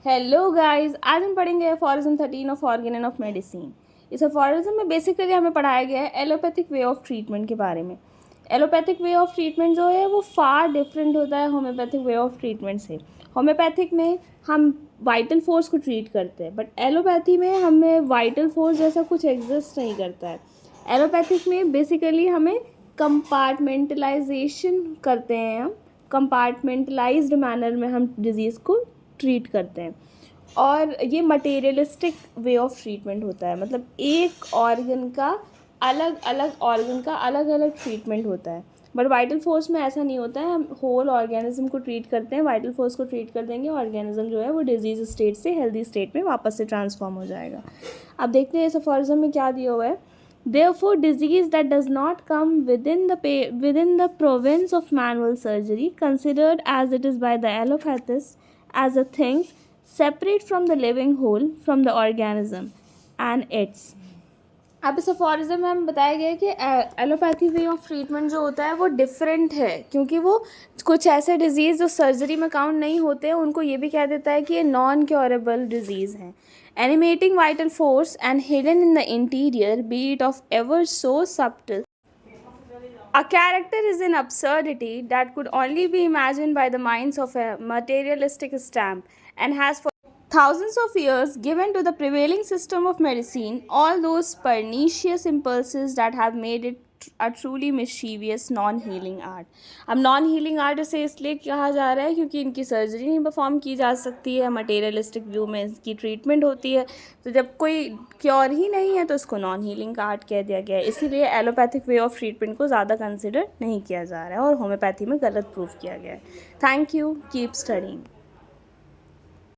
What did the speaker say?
Hello guys, आज हम पढ़ेंगे aphorism 13 of organ of medicine. इस एफोरिज्म में बेसिकली हमें पढ़ाया गया है एलोपैथिक वे ऑफ ट्रीटमेंट के बारे में। एलोपैथिक वे ऑफ ट्रीटमेंट जो है वो फार डिफरेंट होता है होम्योपैथिक वे ऑफ ट्रीटमेंट से। होम्योपैथिक में हम वाइटल फोर्स को ट्रीट करते हैं, बट एलोपैथी में हमें वाइटल फोर्स जैसा कुछ एग्जिस्ट नहीं करता है। एलोपैथिक में बेसिकली हमें कंपार्टमेंटलाइजेशन करते हैं, हम कंपार्टमेंटलाइज्ड मैनर में हम डिजीज़ को ट्रीट करते हैं। और ये मटेरियलिस्टिक वे ऑफ ट्रीटमेंट होता है, मतलब एक ऑर्गन का अलग अलग ट्रीटमेंट होता है। बट वाइटल फोर्स में ऐसा नहीं होता है, हम होल ऑर्गेनिज्म को ट्रीट करते हैं। वाइटल फोर्स को ट्रीट कर देंगे, ऑर्गेनिज्म जो है वो डिजीज स्टेट से हेल्दी स्टेट में वापस से ट्रांसफॉर्म हो जाएगा। अब देखते हैं इस एफोरिज्म में क्या दिया हुआ है। Therefore, disease that does not come within the province of manual surgery, considered as it is by the allopathist as a thing separate from the living whole, from the organism and its। अब इस aphorism में हमें बताया गया है कि allopathy way of treatment जो होता है वो डिफरेंट है, क्योंकि वो कुछ ऐसे डिजीज़ जो सर्जरी में काउंट नहीं होते हैं उनको ये भी कह देता है कि ये नॉन क्योरेबल डिजीज़ हैं। Animating vital force and hidden in the interior, B it of ever so subtle, a character is an absurdity that could only be imagined by the minds of a materialistic stamp, and has for thousands of years given to the prevailing system of medicine all those pernicious impulses that have made it a truly mischievous non-healing art। अब non healing art इसे इसलिए कहा जा रहा है क्योंकि इनकी surgery नहीं परफॉर्म की जा सकती है, मटेरियलिस्टिक व्यू में इसकी ट्रीटमेंट होती है। तो जब कोई क्योर ही नहीं है तो इसको नॉन हीलिंग आर्ट कह दिया गया है, इसीलिए एलोपैथिक वे ऑफ ट्रीटमेंट को ज़्यादा कंसिडर नहीं किया जा रहा है और होम्योपैथी में गलत प्रूफ किया गया है। Thank you, keep studying.